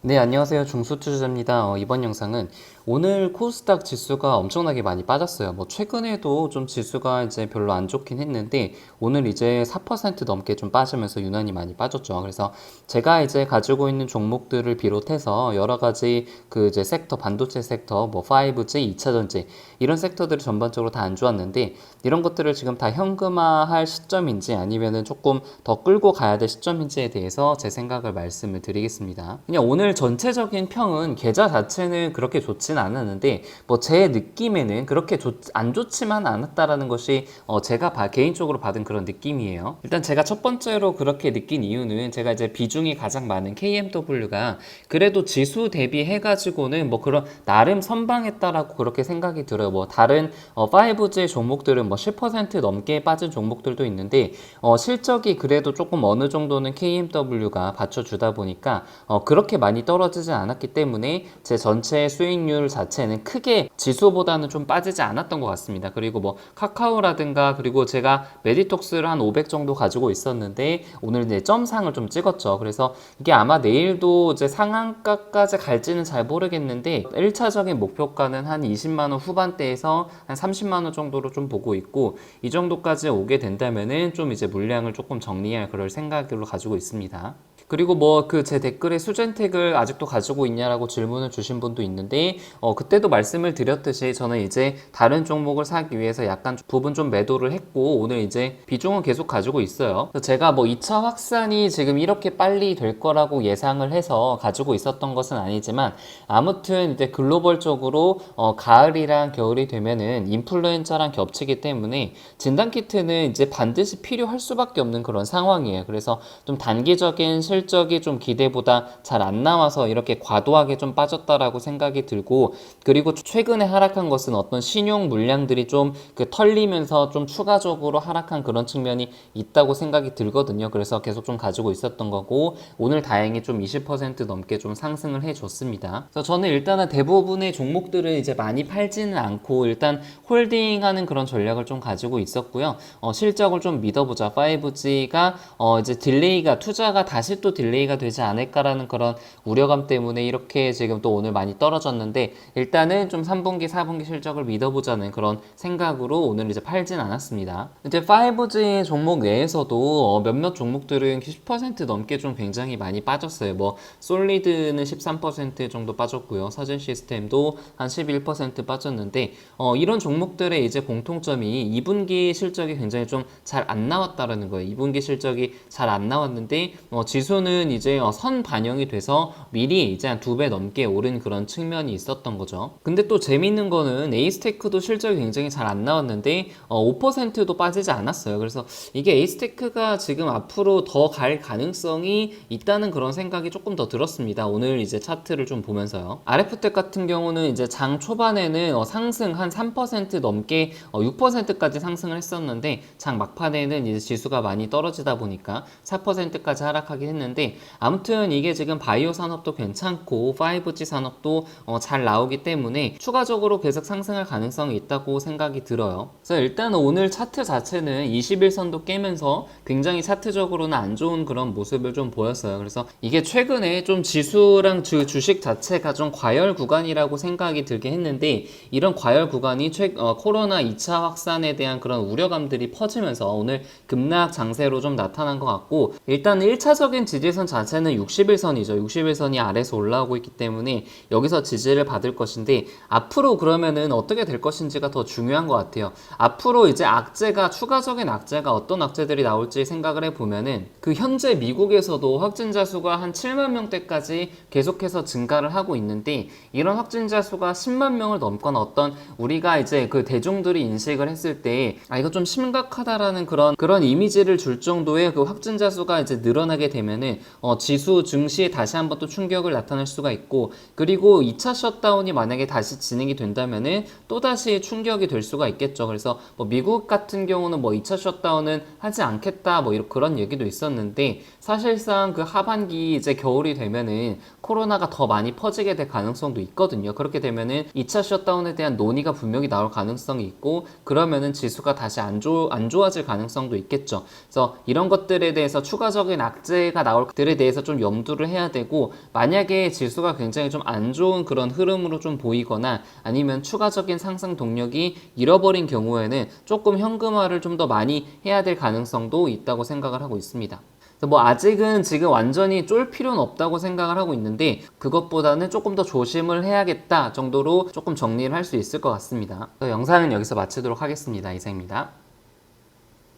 네, 안녕하세요. 중수투자자입니다. 이번 영상은 오늘 코스닥 지수가 엄청나게 많이 빠졌어요. 최근에도 좀 지수가 이제 별로 안 좋긴 했는데 오늘 이제 4% 넘게 좀 빠지면서 유난히 많이 빠졌죠. 그래서 제가 이제 가지고 있는 종목들을 비롯해서 여러 가지 그 이제 섹터, 반도체 섹터, 5G, 2차 전지 이런 섹터들이 전반적으로 다 안 좋았는데 이런 것들을 지금 다 현금화할 시점인지 아니면은 조금 더 끌고 가야 될 시점인지에 대해서 제 생각을 말씀을 드리겠습니다. 그냥 오늘 전체적인 평은 계좌 자체는 그렇게 좋진 않았는데 제 느낌에는 그렇게 안 좋지만 않았다라는 것이 제가 개인적으로 받은 그런 느낌이에요. 일단 제가 첫 번째로 그렇게 느낀 이유는 제가 이제 비중이 가장 많은 KMW가 그래도 지수 대비해가지고는 그런 나름 선방했다라고 그렇게 생각이 들어요. 다른 5G 종목들은 10% 넘게 빠진 종목들도 있는데 실적이 그래도 조금 어느 정도는 KMW가 받쳐주다 보니까 그렇게 많이 떨어지지 않았기 때문에 제 전체 수익률 자체는 크게 지수보다는 좀 빠지지 않았던 것 같습니다. 그리고 카카오라든가 그리고 제가 메디톡스를 한 500 정도 가지고 있었는데 오늘 이제 점상을 좀 찍었죠. 그래서 이게 아마 내일도 이제 상한가까지 갈지는 잘 모르겠는데 1차적인 목표가는 한 20만 원 후반대에서 한 30만 원 정도로 좀 보고 있고 이 정도까지 오게 된다면은 좀 이제 물량을 조금 정리할 그럴 생각으로 가지고 있습니다. 그리고 제 댓글에 수젠텍을 아직도 가지고 있냐라고 질문을 주신 분도 있는데 그때도 말씀을 드렸듯이 저는 이제 다른 종목을 사기 위해서 약간 부분 좀 매도를 했고 오늘 이제 비중은 계속 가지고 있어요. 그래서 제가 2차 확산이 지금 이렇게 빨리 될 거라고 예상을 해서 가지고 있었던 것은 아니지만 아무튼 이제 글로벌적으로 가을이랑 겨울이 되면은 인플루엔자랑 겹치기 때문에 진단키트는 이제 반드시 필요할 수밖에 없는 그런 상황이에요. 그래서 좀 단기적인 실적이 좀 기대보다 잘 안 나와서 이렇게 과도하게 좀 빠졌다라고 생각이 들고 그리고 최근에 하락한 것은 어떤 신용 물량들이 좀 털리면서 좀 추가적으로 하락한 그런 측면이 있다고 생각이 들거든요. 그래서 계속 좀 가지고 있었던 거고 오늘 다행히 좀 20% 넘게 좀 상승을 해줬습니다. 그래서 저는 일단은 대부분의 종목들을 이제 많이 팔지는 않고 일단 홀딩하는 그런 전략을 좀 가지고 있었고요. 실적을 좀 믿어보자. 5G가 이제 딜레이가 투자가 다시 또 딜레이가 되지 않을까라는 그런 우려감 때문에 이렇게 지금 또 오늘 많이 떨어졌는데 일단은 좀 3분기, 4분기 실적을 믿어보자는 그런 생각으로 오늘 이제 팔진 않았습니다. 이제 5G 종목 내에서도 몇몇 종목들은 10% 넘게 좀 굉장히 많이 빠졌어요. 솔리드는 13% 정도 빠졌고요. 서진 시스템도 한 11% 빠졌는데 이런 종목들의 이제 공통점이 2분기 실적이 굉장히 좀 잘 안 나왔다라는 거예요. 2분기 실적이 잘 안 나왔는데 지수는 이제 선 반영이 돼서 미리 이제 한 2배 넘게 오른 그런 측면이 있었던 거죠. 근데 또 재밌는 거는 에이스테크도 실적이 굉장히 잘 안 나왔는데 5%도 빠지지 않았어요. 그래서 이게 에이스테크가 지금 앞으로 더 갈 가능성이 있다는 그런 생각이 조금 더 들었습니다. 오늘 이제 차트를 좀 보면서요. RF텍 같은 경우는 이제 장 초반에는 상승 한 3% 넘게 6%까지 상승을 했었는데 장 막판에는 이제 지수가 많이 떨어지다 보니까 4%까지 하락하긴 했는데 아무튼 이게 지금 바이오 산업도 괜찮고 5G 산업도 잘 나오기 때문에 추가적으로 계속 상승할 가능성이 있다고 생각이 들어요. 그래서 일단 오늘 차트 자체는 21선도 깨면서 굉장히 차트적으로는 안 좋은 그런 모습을 좀 보였어요. 그래서 이게 최근에 좀 지수랑 주식 자체가 좀 과열 구간이라고 생각이 들게 했는데 이런 과열 구간이 코로나 2차 확산에 대한 그런 우려감들이 퍼지면서 오늘 급락 장세로 좀 나타난 것 같고 일단 1차적인 지지선 자체는 61선이죠. 61선이 아래서 올라오고 있기 때문에 여기서 지지를 받을 것인데 앞으로 그러면은 어떻게 될 것인지가 더 중요한 것 같아요. 앞으로 이제 추가적인 악재가 어떤 악재들이 나올지 생각을 해보면은 현재 미국에서도 확진자 수가 한 7만 명대까지 계속해서 증가를 하고 있는데 이런 확진자 수가 10만 명을 넘거나 어떤 우리가 이제 대중들이 인식을 했을 때 이거 좀 심각하다라는 그런 이미지를 줄 정도의 확진자 수가 이제 늘어나게 되면은 지수 증시에 다시 한번 또 충격을 나타낼 수가 있고 그리고 2차 셧다운이 만약에 다시 진행이 된다면은 또다시 충격이 될 수가 있겠죠. 그래서 미국 같은 경우는 2차 셧다운은 하지 않겠다 그런 얘기도 있었는데 사실상 하반기 이제 겨울이 되면은 코로나가 더 많이 퍼지게 될 가능성도 있거든요. 그렇게 되면은 2차 셧다운에 대한 논의가 분명히 나올 가능성이 있고 그러면은 지수가 다시 안 좋아질 가능성도 있겠죠. 그래서 이런 것들에 대해서 추가적인 악재가 나올 것들에 대해서 좀 염두를 해야 되고, 만약에 지수가 굉장히 좀 안 좋은 그런 흐름으로 좀 보이거나 아니면 추가적인 상승 동력이 잃어버린 경우에는 조금 현금화를 좀 더 많이 해야 될 가능성도 있다고 생각을 하고 있습니다. 뭐 아직은 지금 완전히 쫄 필요는 없다고 생각을 하고 있는데, 그것보다는 조금 더 조심을 해야겠다 정도로 조금 정리를 할 수 있을 것 같습니다. 영상은 여기서 마치도록 하겠습니다. 이상입니다.